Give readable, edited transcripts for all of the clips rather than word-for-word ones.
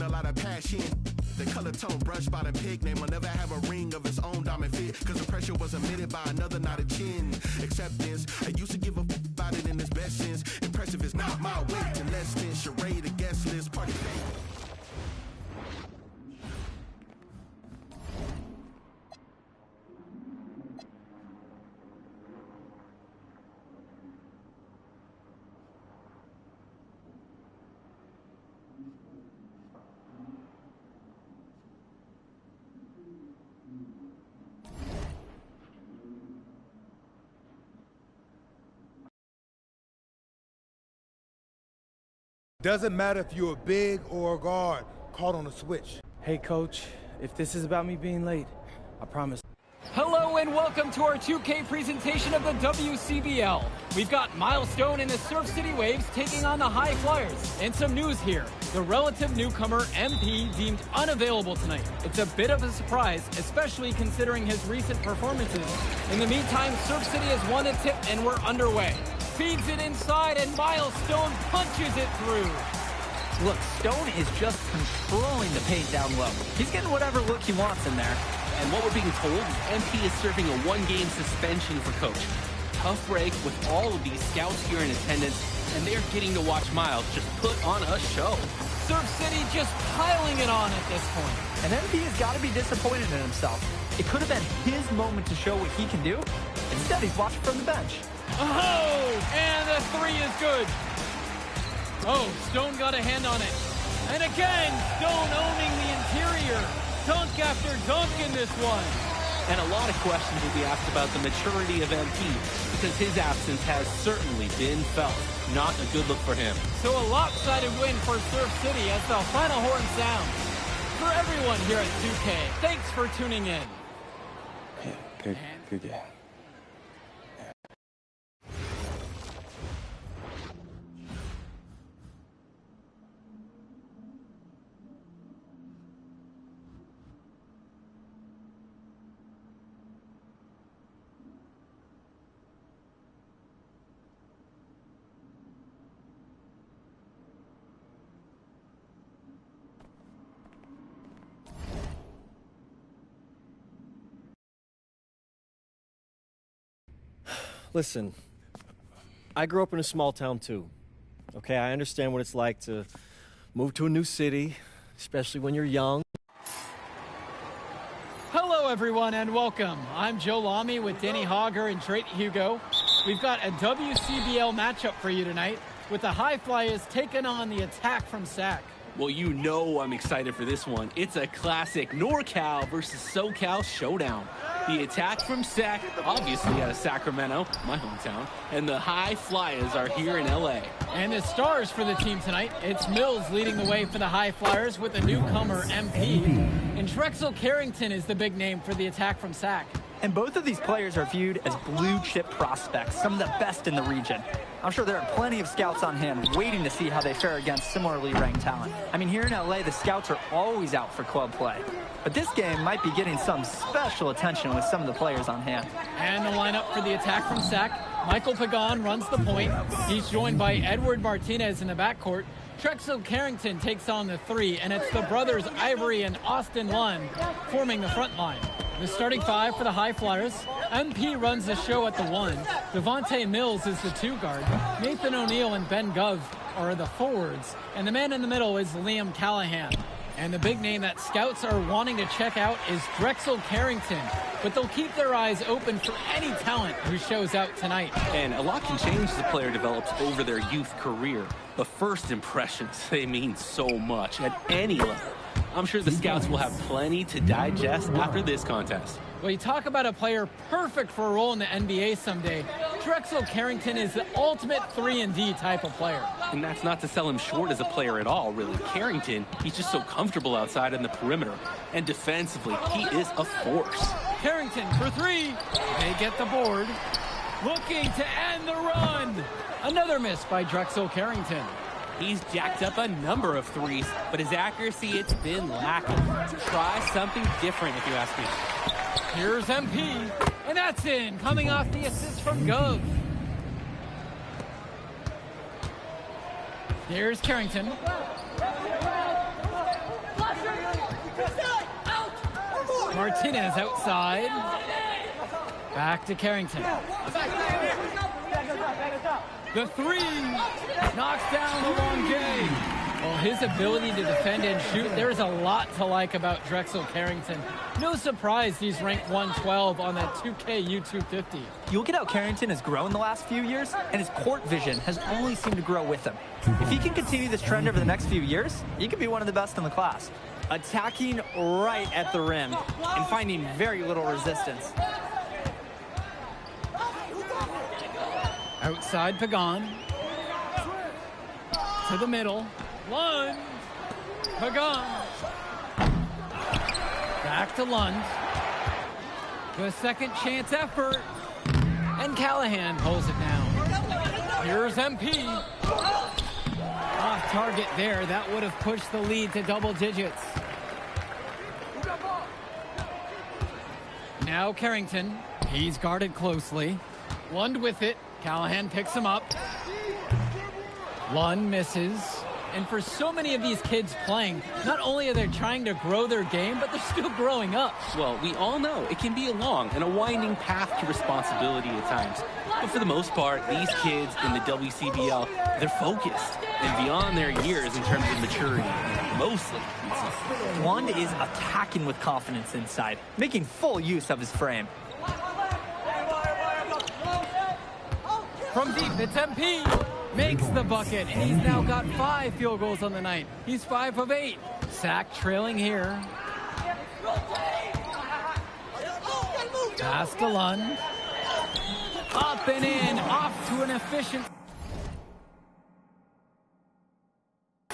a lot of passion. The color tone brushed by the pig name will never have a ring of its own diamond fit. Cause the pressure was emitted by another, not a chin. Acceptance, I used to give a about it in its best sense. Impressive is not my weight and less than charade, the guest list, party fame. Doesn't matter if you're a big or a guard caught on a switch. Hey, Coach, if this is about me being late, I promise. Hello and welcome to our 2K presentation of the WCBL. We've got Milestone and the Surf City Waves taking on the High Flyers. And some news here. The relative newcomer, MP, deemed unavailable tonight. It's a bit of a surprise, especially considering his recent performances. In the meantime, Surf City has won a tip and we're underway. Feeds it inside and Milestone punches it through. Look, Stone is just controlling the paint down low. He's getting whatever look he wants in there. And what we're being told, MP is serving a one-game suspension for Coach. Tough break with all of these scouts here in attendance, and they're getting to watch Miles just put on a show. Surf City just piling it on at this point. And MP has got to be disappointed in himself. It could have been his moment to show what he can do. Instead, he's watching from the bench. Oh, and the three is good. Oh, Stone got a hand on it. And again, Stone owning the interior. Dunk after dunk in this one. And a lot of questions will be asked about the maturity of MP, because his absence has certainly been felt. Not a good look for him. So a lopsided win for Surf City as the final horn sounds. For everyone here at 2K, thanks for tuning in. Good game. Listen, I grew up in a small town too. Okay, I understand what it's like to move to a new city, especially when you're young. Hello everyone and welcome. I'm Joe Lamy with Danny Hogger and Drake Hugo. We've got a WCBL matchup for you tonight with the High Flyers taking on the Attack from SAC. Well, you know I'm excited for this one. It's a classic NorCal versus SoCal showdown. The Attack from SAC, obviously out of Sacramento, my hometown, and the High Flyers are here in LA. And the stars for the team tonight, it's Mills leading the way for the High Flyers with the newcomer MP. And Drexel Carrington is the big name for the Attack from SAC. And both of these players are viewed as blue-chip prospects, some of the best in the region. I'm sure there are plenty of scouts on hand waiting to see how they fare against similarly ranked talent. I mean, here in LA, the scouts are always out for club play. But this game might be getting some special attention with some of the players on hand. And the lineup for the Attack from SAC, Michael Pagan runs the point. He's joined by Edward Martinez in the backcourt. Drexel Carrington takes on the three, and it's the brothers Ivory and Austin Lund forming the front line. The starting five for the High Flyers. MP runs the show at the one. Devontae Mills is the two guard. Nathan O'Neill and Ben Gov are the forwards. And the man in the middle is Liam Callahan. And the big name that scouts are wanting to check out is Drexel Carrington. But they'll keep their eyes open for any talent who shows out tonight. And a lot can change as a player develops over their youth career. But first impressions, they mean so much at any level. I'm sure the scouts will have plenty to digest after this contest. Well, you talk about a player perfect for a role in the NBA someday. Drexel Carrington is the ultimate 3-and-D type of player. And that's not to sell him short as a player at all, really. Carrington, he's just so comfortable outside in the perimeter. And defensively, he is a force. Carrington for three. They get the board. Looking to end the run. Another miss by Drexel Carrington. He's jacked up a number of threes, but his accuracy, it's been lacking. Try something different, if you ask me. Here's MP, and that's in, coming off the assist from Gov. Here's Carrington. Martinez outside. Back to Carrington. The three knocks down the long game. Well, his ability to defend and shoot, there's a lot to like about Drexel Carrington. No surprise he's ranked 112 on that 2K U250. You look at how Carrington has grown the last few years, and his court vision has only seemed to grow with him. If he can continue this trend over the next few years, he could be one of the best in the class. Attacking right at the rim and finding very little resistance. Outside Pagan. To the middle. Lund. Pagan. Back to Lund. The second chance effort. And Callahan pulls it down. Here's MP. Off target there. That would have pushed the lead to double digits. Now Carrington. He's guarded closely. Lund with it. Callahan picks him up. Lund misses. And for so many of these kids playing, not only are they trying to grow their game, but they're still growing up. Well, we all know it can be a long and a winding path to responsibility at times. But for the most part, these kids in the WCBL, they're focused and beyond their years in terms of maturity. Mostly. Lund is attacking with confidence inside, making full use of his frame. From deep, it's MP. Makes the bucket, and he's now got 5 field goals on the night. He's 5 of 8. Sack trailing here. Pass to Lund. Up and in, off to an efficient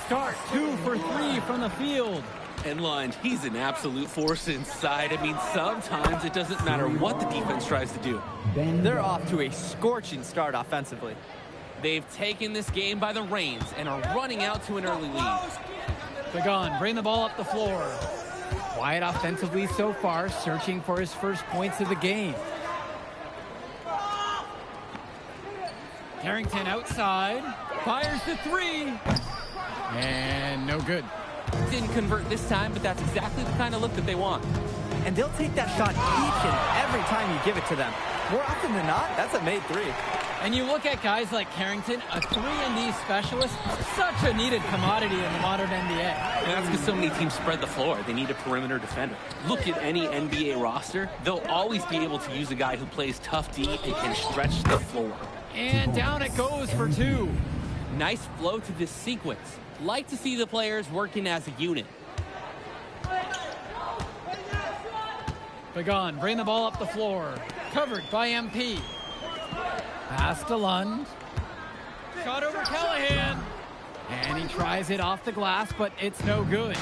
start. 2 for 3 from the field. And Lund, he's an absolute force inside. I mean, sometimes it doesn't matter what the defense tries to do. They're off to a scorching start offensively. They've taken this game by the reins and are running out to an early lead. Pagan, bring the ball up the floor. Quiet offensively so far, searching for his first points of the game. Carrington outside, fires the 3. And no good. Didn't convert this time, but that's exactly the kind of look that they want. And they'll take that shot each and every time you give it to them. More often than not, that's a made 3. And you look at guys like Carrington, a 3-and-D specialist, such a needed commodity in the modern NBA. And that's because so many teams spread the floor. They need a perimeter defender. Look at any NBA roster. They'll always be able to use a guy who plays tough D and can stretch the floor. And down it goes for 2. Nice flow to this sequence. Like to see the players working as a unit. Pagan, bring the ball up the floor. Covered by MP. Pass to Lund. Shot over Callahan. And he tries it off the glass, but it's no good.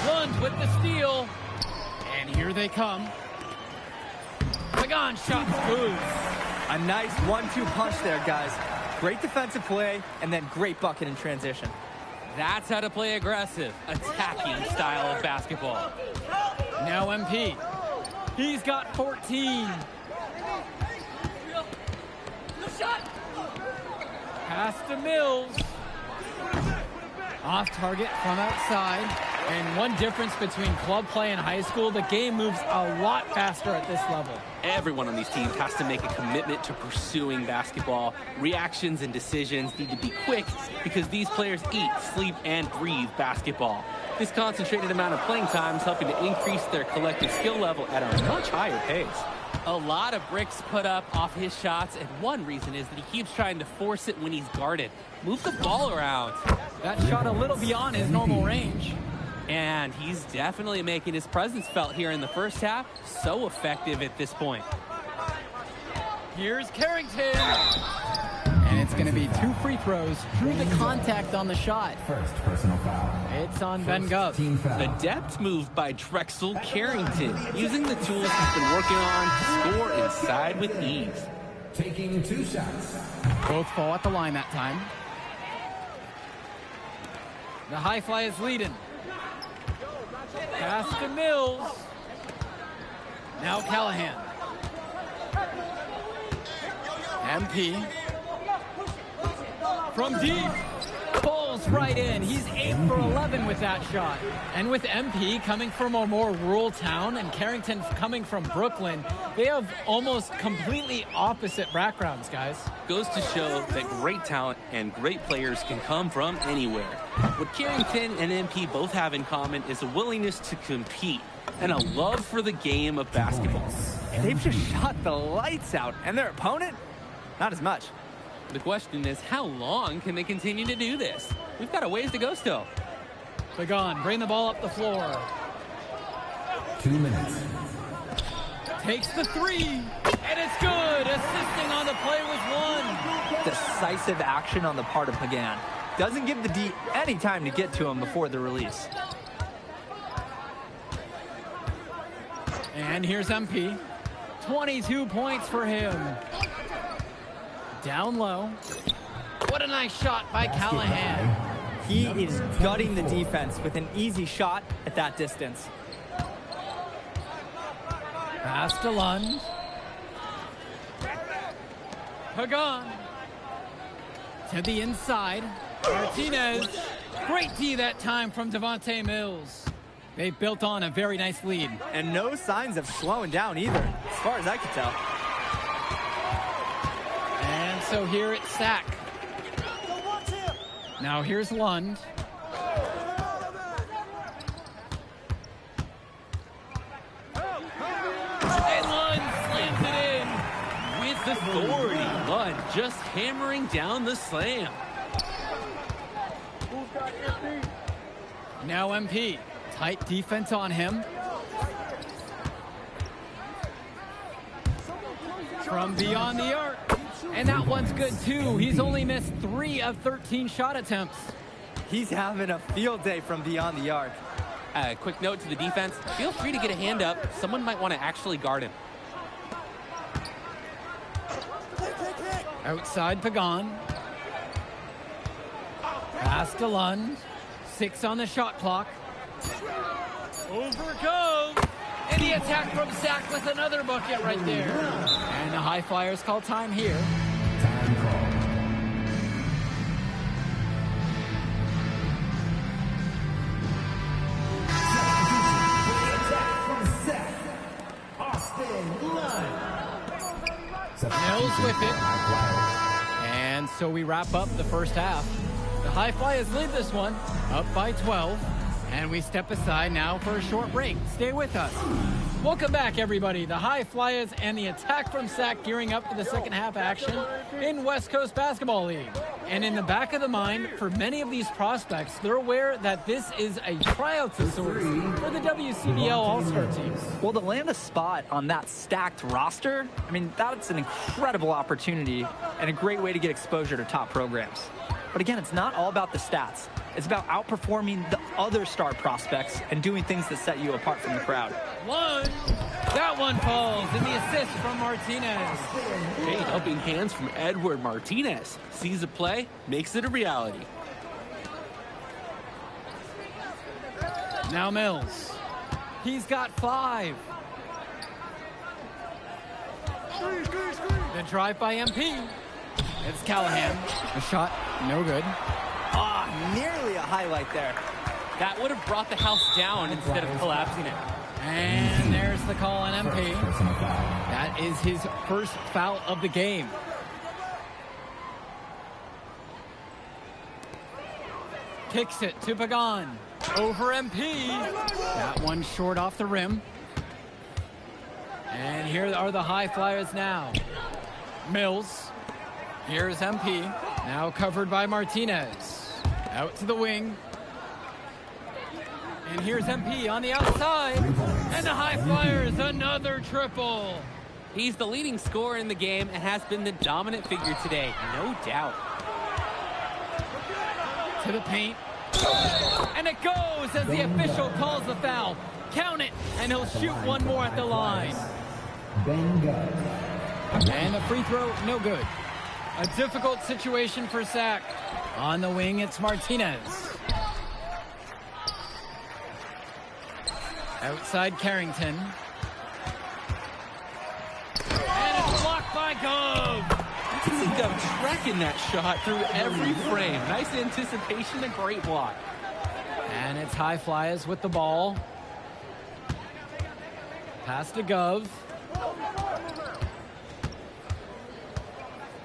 Lund with the steal. And here they come. Pagan, shot's good. A nice 1-2 punch there, guys. Great defensive play, and then great bucket in transition. That's how to play aggressive, attacking style of basketball. Now MP. He's got 14. Pass to Mills. Off target from outside. And one difference between club play and high school, the game moves a lot faster at this level. Everyone on these teams has to make a commitment to pursuing basketball. Reactions and decisions need to be quick because these players eat, sleep, and breathe basketball. This concentrated amount of playing time is helping to increase their collective skill level at a much higher pace. A lot of bricks put up off his shots, and one reason is that he keeps trying to force it when he's guarded. Move the ball around. That shot a little beyond his normal range. And he's definitely making his presence felt here in the first half. So effective at this point. Here's Carrington. And it's going to be 2 free throws through the contact on the shot. First personal foul. It's on Ben Gov. A depth move by Drexel Carrington, using the tools he's been working on to score inside with ease. Taking 2 shots. Both fall at the line that time. The high fly is leading. Pass to Mills. Now Callahan. MP. From deep. Falls It's right in. He's 8 for 11 with that shot. And with MP coming from a more rural town and Carrington coming from Brooklyn, they have almost completely opposite backgrounds, guys. Goes to show that great talent and great players can come from anywhere. What Carrington and MP both have in common is a willingness to compete and a love for the game of basketball. They've just shot the lights out, and their opponent, not as much. The question is, how long can they continue to do this? We've got a ways to go still. Pagan, bring the ball up the floor. 2 minutes. Takes the three, and it's good. Assisting on the play was one. Decisive action on the part of Pagan. Doesn't give the D any time to get to him before the release. And here's MP. 22 points for him. Down low. What a nice shot by Callahan. He is gutting the defense with an easy shot at that distance. Pass to Lund. Pagan. To the inside. Martinez. Great D that time from Devontae Mills. They've built on a very nice lead. And no signs of slowing down either, as far as I can tell. And so here it's Sack. Now here's Lund. And Lund slams it in. With authority, Lund just hammering down the slam. Now MP. Tight defense on him. From beyond the arc. And that one's good too. He's only missed 3 of 13 shot attempts. He's having a field day from beyond the arc. Quick note to the defense. Feel free to get a hand up. Someone might want to actually guard him. Outside Pagan. Pass to Lund. 6 on the shot clock. Over goes. And the attack from Sack with another bucket right there. And the High Flyers call time here. Time call. Mills with it. And so we wrap up the first half. The High Flyers lead this one up by 12. And we step aside now for a short break. Stay with us. Welcome back, everybody. The High Flyers and the attack from Sack gearing up for the second half action in West Coast Basketball League. And in the back of the mind, for many of these prospects, they're aware that this is a tryout of sorts for the WCBL All-Star teams. Well, to land a spot on that stacked roster, I mean, that's an incredible opportunity and a great way to get exposure to top programs. But again, it's not all about the stats. It's about outperforming the other star prospects and doing things that set you apart from the crowd. That one falls, and the assist from Martinez. Hey, helping hands from Edward Martinez. Sees a play, makes it a reality. Now Mills. He's got 5. The drive by MP. It's Callahan. The shot, no good. Nearly a highlight there. That would have brought the house down instead of collapsing it. And there's the call on MP. That is his first foul of the game. Kicks it to Pagan. Over MP. That one short off the rim. And here are the High Flyers now. Mills. Here's MP. Now covered by Martinez. Out to the wing. And here's MP on the outside. And the High Flyers, another triple. He's the leading scorer in the game and has been the dominant figure today, no doubt. To the paint. And it goes as the official calls the foul. Count it, and he'll shoot one more at the line. And the free throw, no good. A difficult situation for Sack. On the wing, it's Martinez. Outside Carrington. And it's blocked by Gove. Quincy Gove tracking that shot through every frame. Nice anticipation and great block. And it's High Flyers with the ball. Pass to Gove.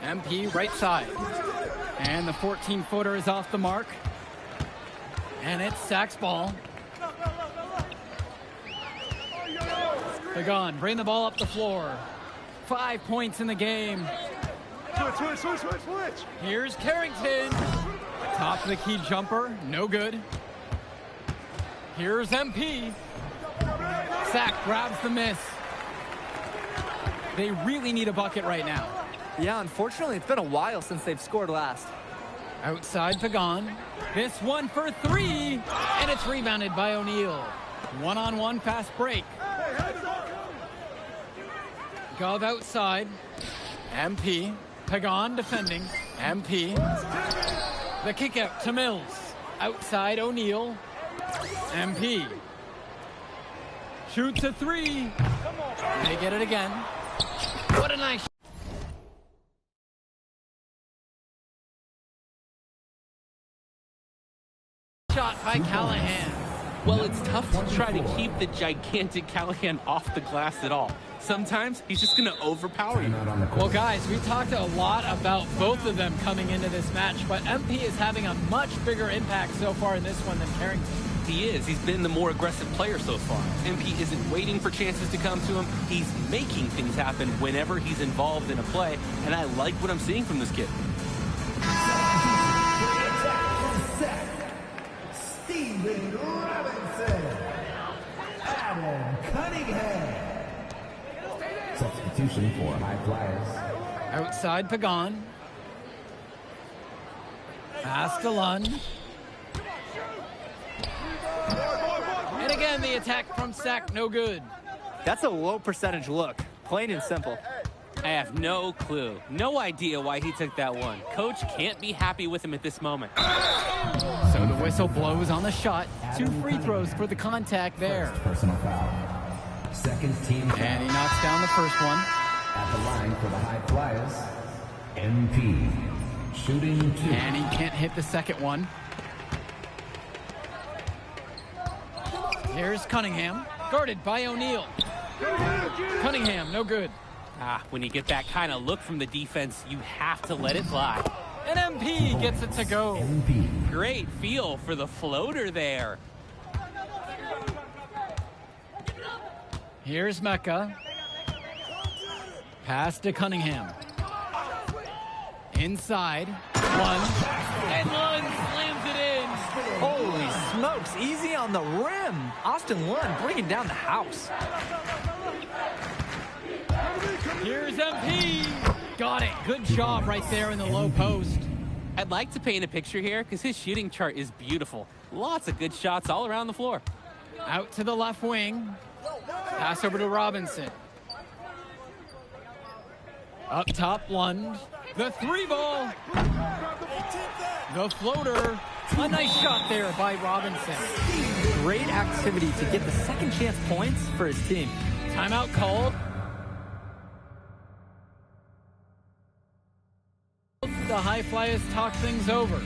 MP right side. And the 14-footer is off the mark. And it's Sack's ball. Pagan, bring the ball up the floor. 5 points in the game. Switch. Here's Carrington. Top of the key jumper, no good. Here's MP. Sack grabs the miss. They really need a bucket right now. Yeah, unfortunately, it's been a while since they've scored last. Outside Pagan. This one for three. And it's rebounded by O'Neal. One-on-one fast break. Gove outside. MP. Pagan defending. MP. The kick out to Mills. Outside O'Neal. MP. Shoots a three. They get it again. What a nice shot by Callahan. Well, it's tough to try to keep the gigantic Callahan off the glass at all. Sometimes he's just going to overpower you. Well, guys, we talked a lot about both of them coming into this match, but MP is having a much bigger impact so far in this one than Carrington. He is. He's been the more aggressive player so far. MP isn't waiting for chances to come to him. He's making things happen whenever he's involved in a play, and I like what I'm seeing from this kid. Steven Robinson. Adam Cunningham. Substitution for High Flyers. Outside Pagan. Pass to Lund. And again, the attack from Sack, no good. That's a low percentage look, plain and simple. I have no clue. No idea why he took that one. Coach can't be happy with him at this moment. So the whistle blows on the shot. 2 free throws for the contact there. First personal foul. Second team foul. And he knocks down the first one. At the line for the High Flyers, MP. Shooting 2. And he can't hit the second one. Here's Cunningham, guarded by O'Neal. Cunningham, no good. When you get that kind of look from the defense, you have to let it fly. And MP gets it to go. MP. Great feel for the floater there. Here's Mecca. Pass to Cunningham. Inside. Lund. And Lund slams it in. Holy smokes, easy on the rim. Austin Lund bringing down the house. Here's MP. Got it. Good job right there in the low post. I'd like to paint a picture here because his shooting chart is beautiful. Lots of good shots all around the floor. Out to the left wing. Pass over to Robinson. Up top, Lund. The 3 ball. The floater. A nice shot there by Robinson. Great activity to get the second chance points for his team. Timeout called. The High Flyers talk things over.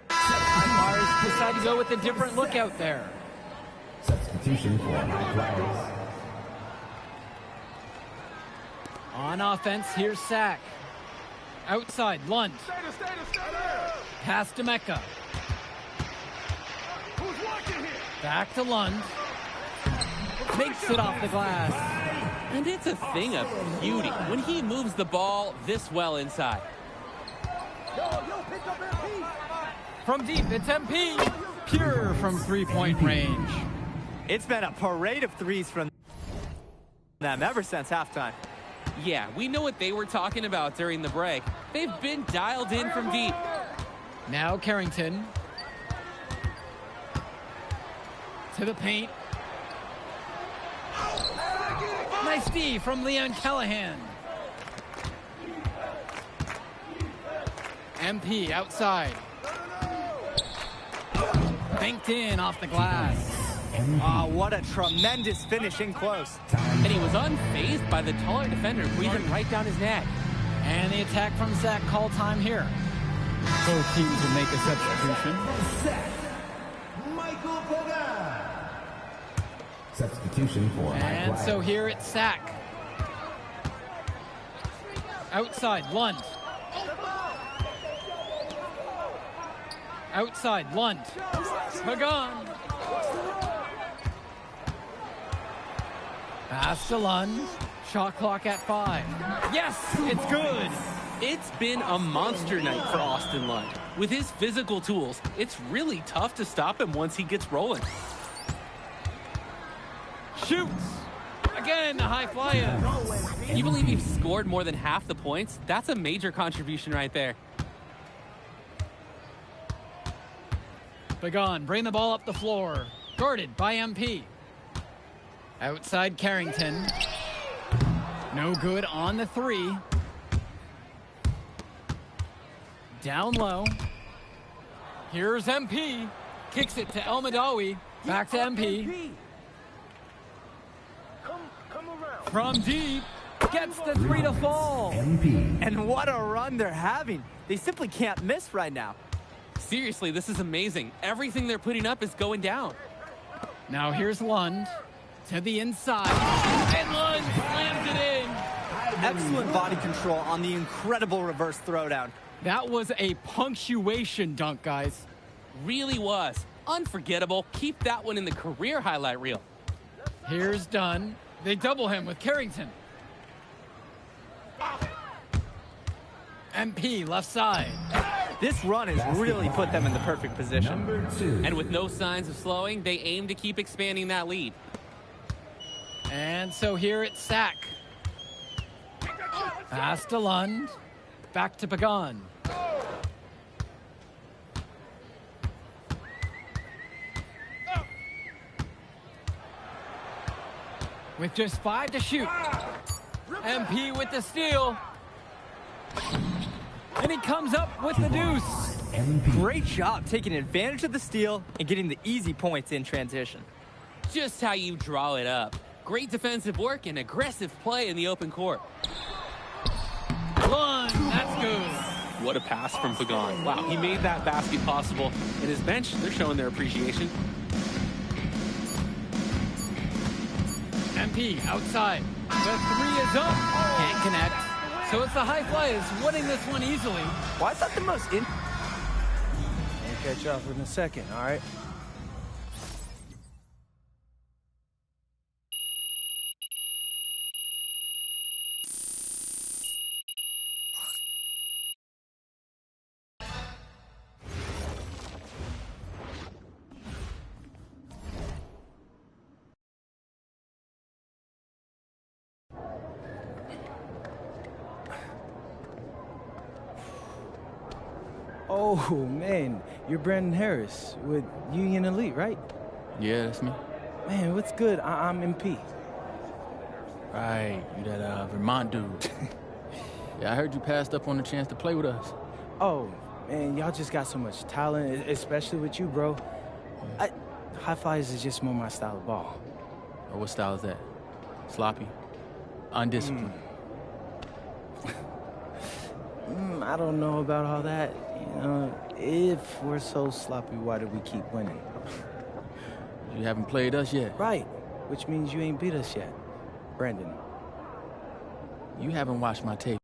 High Flyers decide to go with a different look out there. Substitution for High Flyers. On offense, here's Sack. Outside, Lund. Pass to Mecca. Back to Lund. Makes it off the glass. And it's a thing of beauty when he moves the ball this well inside. From deep, it's MP. Pure from 3-point range. It's been a parade of threes from them ever since halftime. Yeah, we know what they were talking about during the break. They've been dialed in from deep. Now Carrington. To the paint. Nice D from Leon Callahan. MP outside. Banked in off the glass. Oh, what a tremendous finish in close. And he was unfazed by the taller defender, breathing right down his neck. And the attack from Zach call time here. Both teams will make a substitution. Michael Pagan. Substitution for And so here it's Sack. Outside, Lund. Outside, Lund. Pagan. Pass to Lund. Shot clock at 5. Yes, it's good. It's been a monster night for Austin Lund. With his physical tools, it's really tough to stop him once he gets rolling. Shoots. Again, the high flyer. You believe he scored more than half the points? That's a major contribution right there. Pagan, bring the ball up the floor. Guarded by MP. Outside Carrington. No good on the 3. Down low. Here's MP. Kicks it to El Madawi. Back to MP. From deep. Gets the 3 to fall. MP. And what a run they're having. They simply can't miss right now. Seriously, this is amazing. Everything they're putting up is going down. Now here's Lund. To the inside. And Lund slams it in. Excellent body control on the incredible reverse throwdown. That was a punctuation dunk, guys. Really was. Unforgettable. Keep that one in the career highlight reel. Here's Dunn. They double him with Carrington. MP left side. This run has really put them in the perfect position. Number 2. And with no signs of slowing, they aim to keep expanding that lead. And so here it's Sack. Pass to Lund. Back to Pagan. With just 5 to shoot. MP with the steal. And he comes up with the deuce. MP. Great job taking advantage of the steal and getting the easy points in transition. Just how you draw it up. Great defensive work and aggressive play in the open court. Lund, that's good. What a pass from Pagan. Wow, he made that basket possible. And his bench, they're showing their appreciation. MP outside. The 3 is up. Can't connect. So it's the High Flyers winning this one easily. Why is that the most I'll catch up in a second, all right? Oh, man, you're Brandon Harris with Union Elite, right? Yeah, that's me. Man, what's good? I'm MP. Right, you that Vermont dude. Yeah, I heard you passed up on the chance to play with us. Oh, man, y'all just got so much talent, especially with you, bro. High Flyers is just more my style of ball. Or what style is that? Sloppy? Undisciplined? I don't know about all that. You know, if we're so sloppy, why do we keep winning? You haven't played us yet. Right, which means you ain't beat us yet. Brandon. You haven't watched my tape.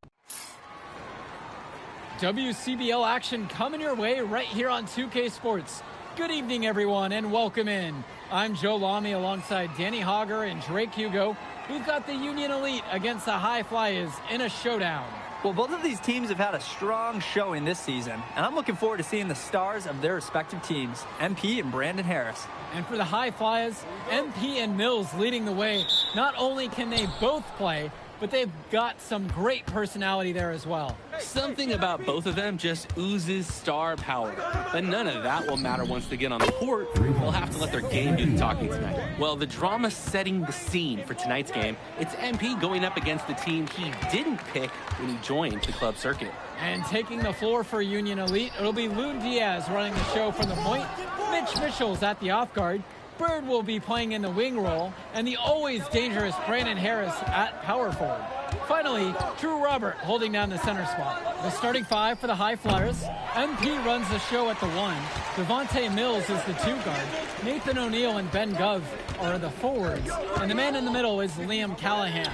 WCBL action coming your way right here on 2K Sports. Good evening, everyone, and welcome in. I'm Joe Lamy alongside Danny Hogger and Drake Hugo. We've got the Union Elite against the High Flyers in a showdown. Well, both of these teams have had a strong showing this season, and I'm looking forward to seeing the stars of their respective teams, MP and Brandon Harris. And for the High Flyers, MP and Mills leading the way. Not only can they both play, but they've got some great personality there as well. Something about both of them just oozes star power. But none of that will matter once they get on the court. They'll have to let their game do the talking tonight. Well, the drama setting the scene for tonight's game. It's MP going up against the team he didn't pick when he joined the club circuit. And taking the floor for Union Elite, it'll be Loon Diaz running the show from the point. Mitch Mitchell's at the off guard. Bird will be playing in the wing role, and the always dangerous Brandon Harris at power forward. Finally, Drew Robert holding down the center spot. The starting five for the High Flyers. MP runs the show at the 1. Devontae Mills is the 2 guard. Nathan O'Neill and Ben Gov are the forwards. And the man in the middle is Liam Callahan.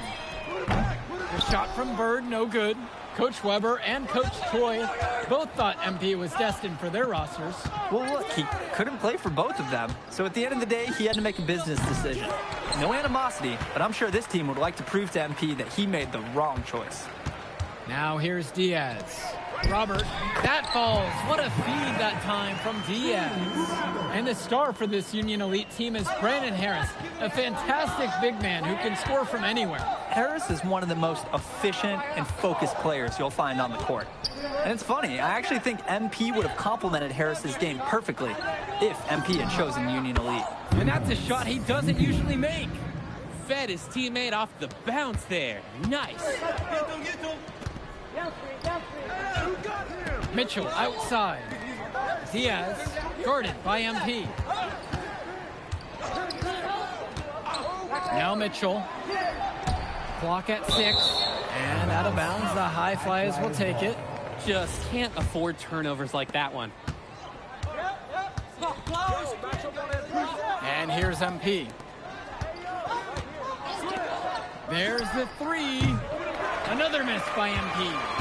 The shot from Bird, no good. Coach Weber and Coach Troy both thought MP was destined for their rosters. Well, look, he couldn't play for both of them. So at the end of the day, he had to make a business decision. No animosity, but I'm sure this team would like to prove to MP that he made the wrong choice. Now here's Diaz. Robert, that falls. What a feed that time from Diaz. And the star for this Union Elite team is Brandon Harris, a fantastic big man who can score from anywhere. Harris is one of the most efficient and focused players you'll find on the court. And it's funny, I actually think MP would have complemented Harris's game perfectly if MP had chosen Union Elite. And that's a shot he doesn't usually make. Fed his teammate off the bounce there. Nice. Mitchell outside. Diaz guarded by MP. Now Mitchell. Clock at 6. And out of bounds, the High Flyers will take it. Just can't afford turnovers like that one. And here's MP. There's the 3. Another miss by MP.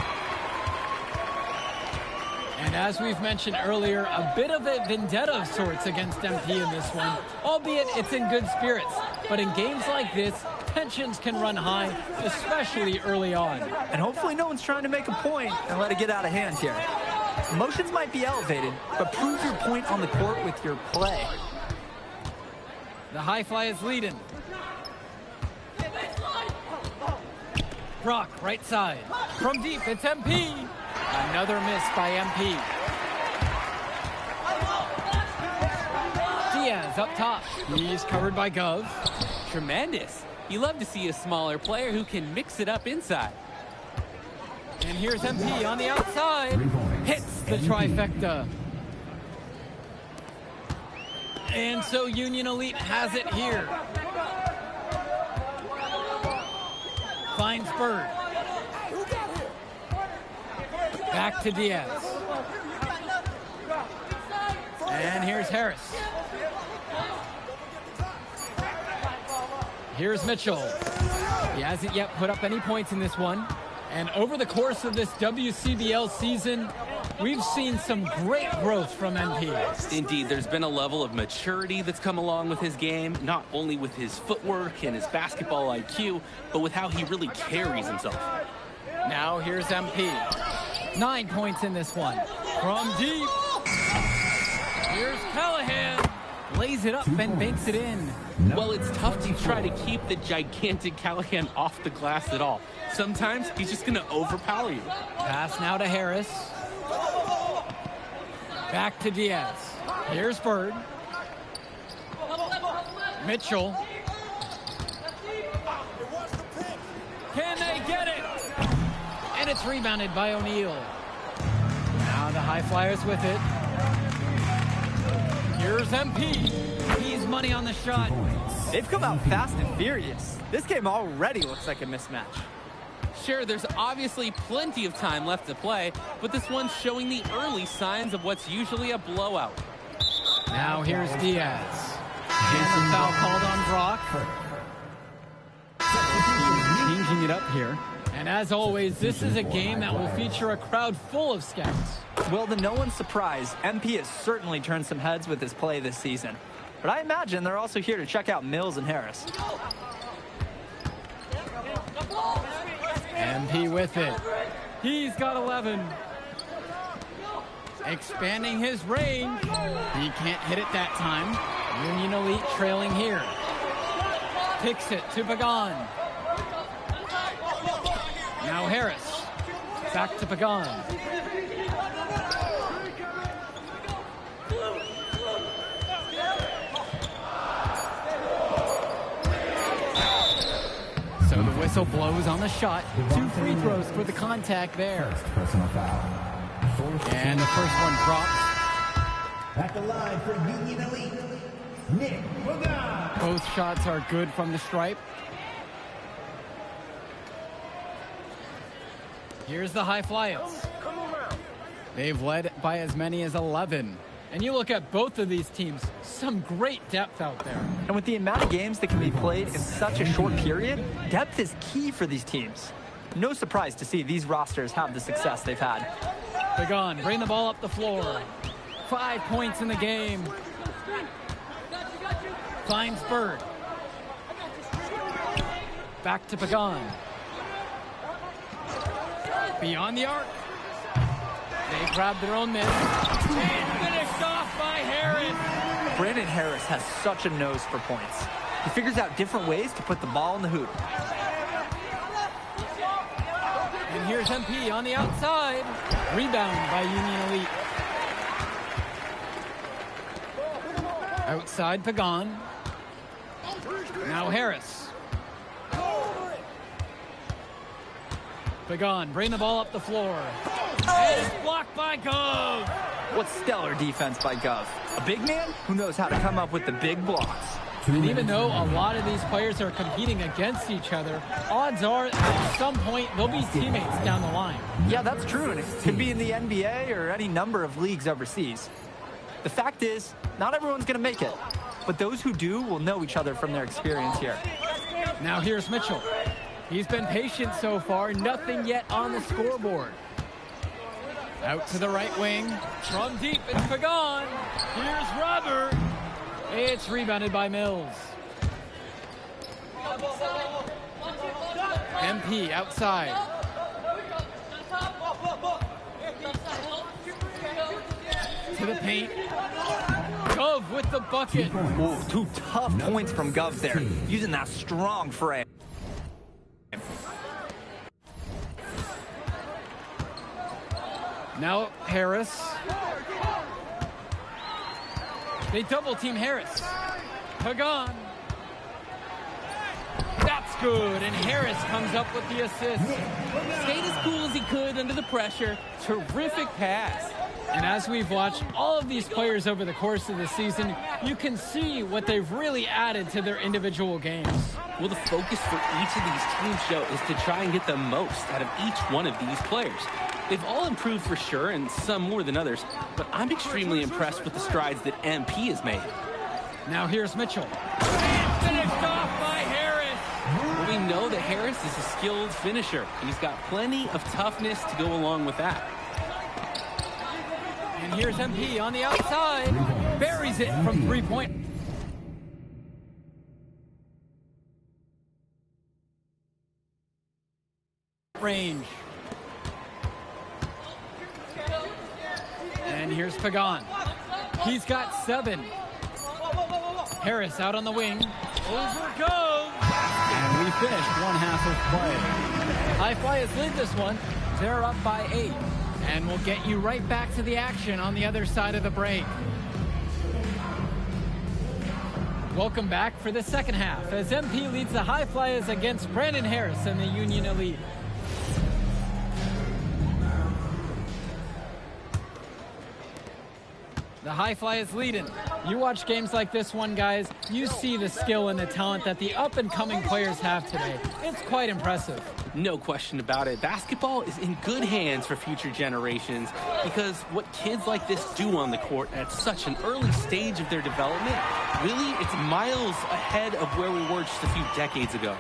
And as we've mentioned earlier, a bit of a vendetta of sorts against MP in this one, albeit it's in good spirits. But in games like this, tensions can run high, especially early on. And hopefully no one's trying to make a point and let it get out of hand here. Emotions might be elevated, but prove your point on the court with your play. The High Flyers leading. Brock, right side. From deep, it's MP. Another miss by MP. Diaz up top. He's covered by Gov. Tremendous. You love to see a smaller player who can mix it up inside. And here's MP on the outside. Hits the trifecta. And so Union Elite has it here. Finds Bird. Back to Diaz. And here's Harris. Here's Mitchell. He hasn't yet put up any points in this one. And over the course of this WCBL season, we've seen some great growth from MP. Indeed, there's been a level of maturity that's come along with his game, not only with his footwork and his basketball IQ, but with how he really carries himself. Now here's MP. 9 points in this one. From deep. Here's Callahan. Lays it up and banks it in. Well, it's tough to try to keep the gigantic Callahan off the glass at all. Sometimes he's just going to overpower you. Pass now to Harris. Back to Diaz. Here's Bird. Mitchell. Can they get it? And it's rebounded by O'Neill. Now the High Flyers with it. Here's MP. He's money on the shot. They've come out fast and furious. This game already looks like a mismatch. Sure, there's obviously plenty of time left to play, but this one's showing the early signs of what's usually a blowout. Now here's Diaz. And the foul called on Brock. Changing it up here. And as always, this is a game that will feature a crowd full of scouts. Well, to no one's surprise, MP has certainly turned some heads with his play this season. But I imagine they're also here to check out Mills and Harris. MP with it. He's got 11. Expanding his range. He can't hit it that time. Union Elite trailing here. Kicks it to Pagan. Now Harris. Back to Pagan. So the whistle blows on the shot. 2 free throws for the contact there. Personal foul. And the first one drops. At the line for Union Elite, Nick Pagan. Both shots are good from the stripe. Here's the High Flyers. They've led by as many as 11. And you look at both of these teams, some great depth out there. And with the amount of games that can be played in such a short period, depth is key for these teams. No surprise to see these rosters have the success they've had. Pagan, bring the ball up the floor. 5 points in the game. Finds Bird. Back to Pagan. Beyond the arc. They grabbed their own miss. And finished off by Harris. Brandon Harris has such a nose for points. He figures out different ways to put the ball in the hoop. And here's MP on the outside. Rebound by Union Elite. Outside Pagan. Now Harris. Pagan, bring the ball up the floor. And it's blocked by Gove. What stellar defense by Gove. A big man who knows how to come up with the big blocks. And even though a lot of these players are competing against each other, odds are at some point they'll be teammates down the line. Yeah, that's true, and it could be in the NBA or any number of leagues overseas. The fact is, not everyone's going to make it, but those who do will know each other from their experience here. Now here's Mitchell. He's been patient so far, nothing yet on the scoreboard. Out to the right wing, from deep, it's Pagan. Here's Robert. It's rebounded by Mills. MP outside. To the paint. Gove with the bucket. Ooh, 2 tough points from Gove there, using that strong frame. Now Harris. They double team Harris. Pagan. That's good, and Harris comes up with the assist. Stayed as cool as he could under the pressure. Terrific pass. And as we've watched all of these players over the course of the season, you can see what they've really added to their individual games. Well, the focus for each of these teams, Joe, is to try and get the most out of each one of these players. They've all improved for sure, and some more than others, but I'm extremely impressed with the strides that MP has made. Now here's Mitchell. And finished off by Harris. Well, we know that Harris is a skilled finisher. He's got plenty of toughness to go along with that. And here's MP on the outside. Buries it from three-point. Range. And here's Pagan. He's got 7. Harris out on the wing. Over goes. And we finished one half of play. High Flyers lead this one. They're up by 8. And we'll get you right back to the action on the other side of the break. Welcome back for the second half as MP leads the High Flyers against Brandon Harris and the Union Elite. The High Flyers leading. You watch games like this one, guys, you see the skill and the talent that the up-and-coming players have today. It's quite impressive. No question about it. Basketball is in good hands for future generations because what kids like this do on the court at such an early stage of their development, really, it's miles ahead of where we were just a few decades ago.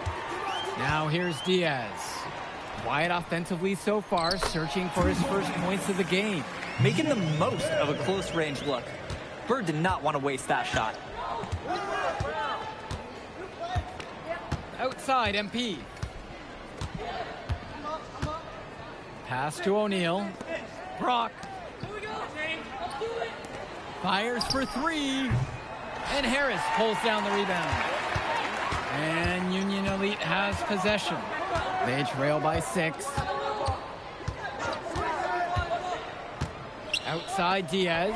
Now here's Diaz. Quiet offensively so far, searching for his first points of the game. Making the most of a close-range look. Bird did not want to waste that shot. Outside, MP. Pass to O'Neal. Brock. Fires for 3. And Harris pulls down the rebound. And Union Elite has possession. They trail by 6. Outside Diaz.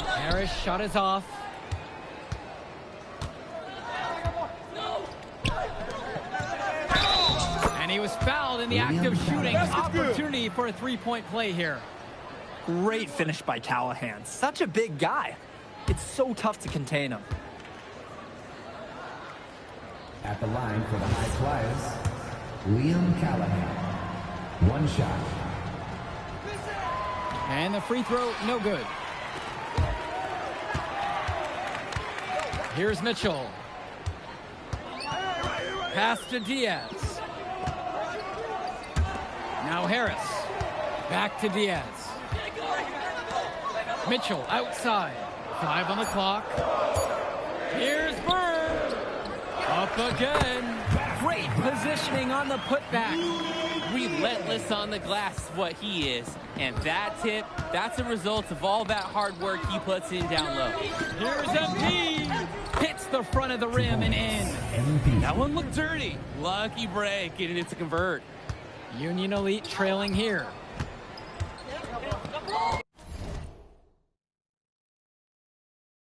Harris shot is off. And he was fouled in the act of shooting. Opportunity for a 3-point play here. Great finish by Callahan. Such a big guy. It's so tough to contain him. At the line for the High Flyers, Liam Callahan. One shot. And the free throw, no good. Here's Mitchell. Pass to Diaz. Now Harris. Back to Diaz. Mitchell outside. 5 on the clock. Here's Bird. Up again. Great positioning on the putback. Relentless on the glass is what he is. And that tip, that's a result of all that hard work he puts in down low. Here's MP. Hits the front of the rim and in. That one looked dirty. Lucky break, getting it to convert. Union Elite trailing here.